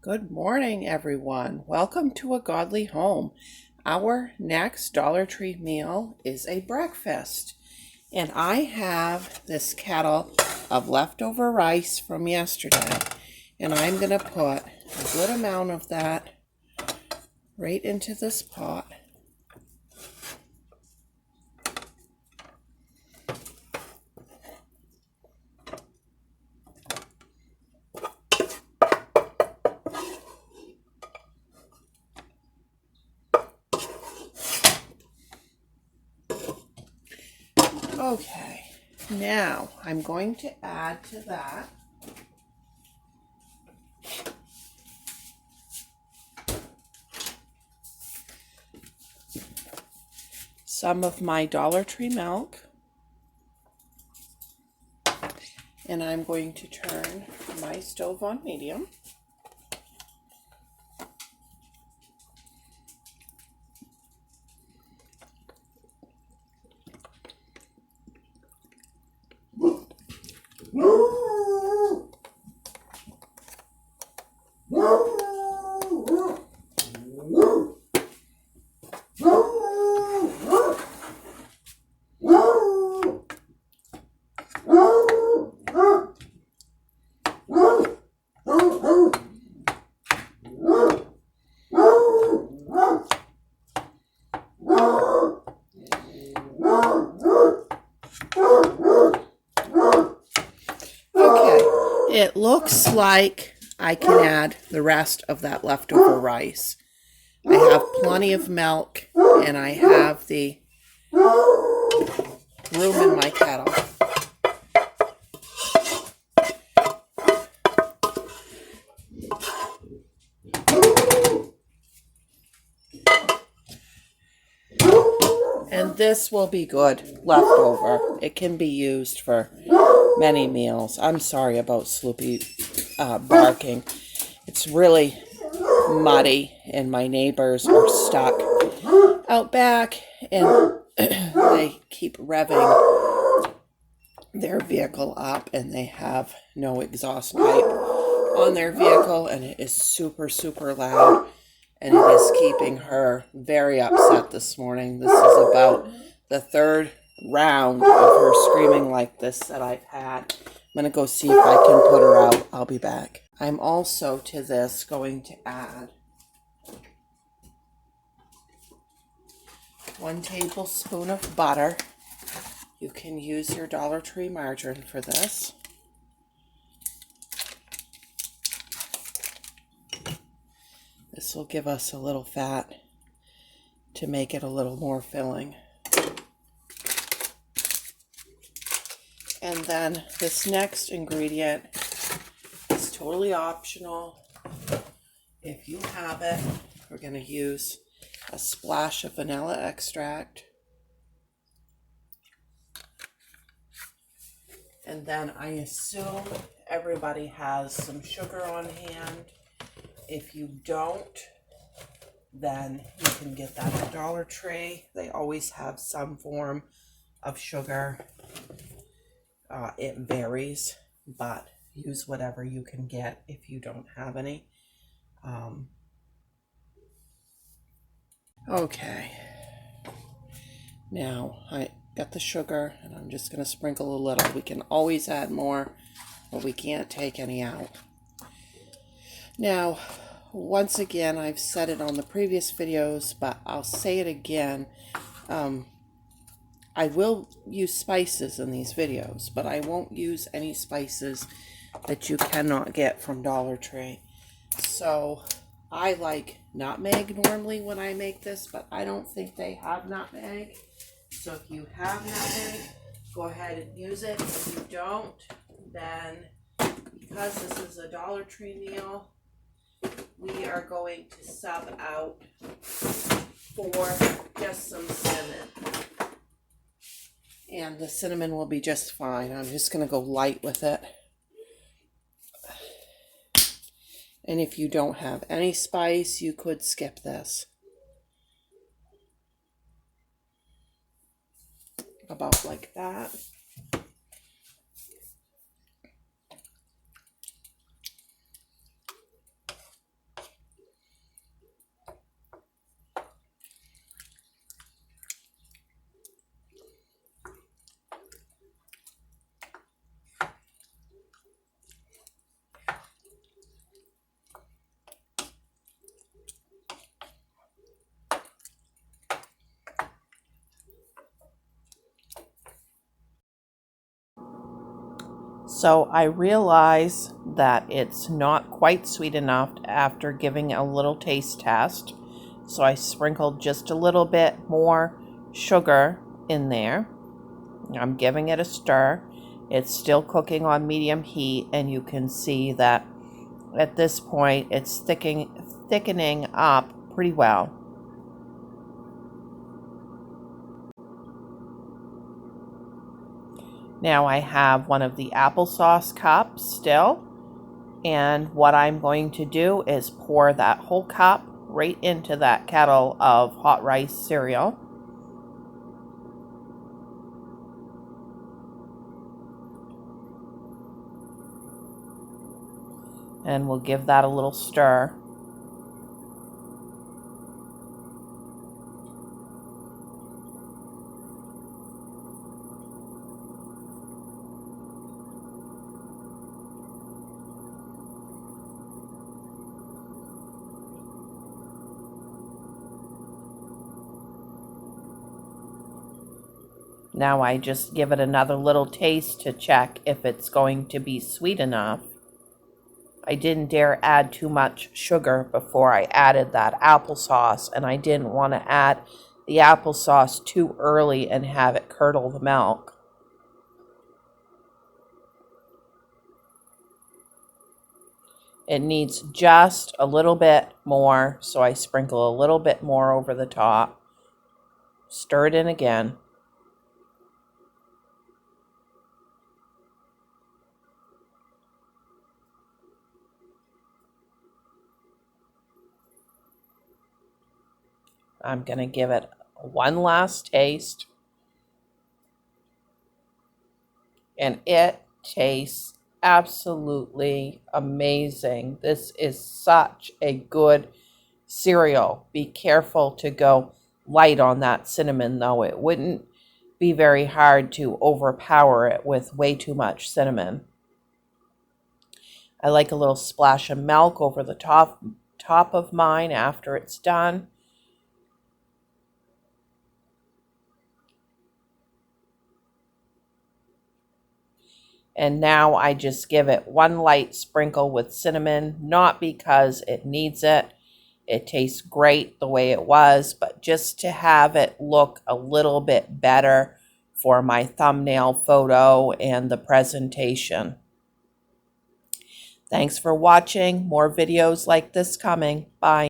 Good morning, everyone. Welcome to A Godly Home. Our next Dollar Tree meal is a breakfast. And I have this kettle of leftover rice from yesterday. And I'm going to put a good amount of that right into this pot. Okay, now I'm going to add to that some of my Dollar Tree milk. And I'm going to turn my stove on medium. It looks like I can add the rest of that leftover rice. I have plenty of milk and I have the room in my kettle. And this will be good leftover. It can be used for many meals. I'm sorry about Sloopy barking. It's really muddy and my neighbors are stuck out back and they keep revving their vehicle up and they have no exhaust pipe on their vehicle and it is super loud and it is keeping her very upset this morning. This is about the third round of her screaming like this that I've had. I'm going to go see if I can put her out. I'll be back. I'm also to this going to add 1 tablespoon of butter. You can use your Dollar Tree margarine for this. This will give us a little fat to make it a little more filling. And then this next ingredient is totally optional. If you have it, we're going to use a splash of vanilla extract. And then I assume everybody has some sugar on hand. If you don't, then you can get that at Dollar Tree. They always have some form of sugar. It varies, but use whatever you can get if you don't have any. Okay. Now I got the sugar and I'm just going to sprinkle a little. We can always add more, but we can't take any out. Now, once again, I've said it on the previous videos, but I'll say it again. I will use spices in these videos, but I won't use any spices that you cannot get from Dollar Tree. So I like nutmeg normally when I make this, but I don't think they have nutmeg. So if you have nutmeg, go ahead and use it. If you don't, then because this is a Dollar Tree meal, we are going to sub out for just some cinnamon. And the cinnamon will be just fine. I'm just going to go light with it. And if you don't have any spice, you could skip this. About like that. So I realize that it's not quite sweet enough after giving a little taste test. So I sprinkled just a little bit more sugar in there. I'm giving it a stir. It's still cooking on medium heat, and you can see that at this point it's thickening up pretty well. Now I have one of the applesauce cups still, and what I'm going to do is pour that whole cup right into that kettle of hot rice cereal. And we'll give that a little stir. Now I just give it another little taste to check if it's going to be sweet enough. I didn't dare add too much sugar before I added that applesauce, and I didn't want to add the applesauce too early and have it curdle the milk. It needs just a little bit more, so I sprinkle a little bit more over the top. Stir it in again. I'm going to give it one last taste. And it tastes absolutely amazing. This is such a good cereal. Be careful to go light on that cinnamon, though. It wouldn't be very hard to overpower it with way too much cinnamon. I like a little splash of milk over the top of mine after it's done. And now I just give it one light sprinkle with cinnamon, not because it needs it. It tastes great the way it was, but just to have it look a little bit better for my thumbnail photo and the presentation. Thanks for watching. More videos like this coming. Bye.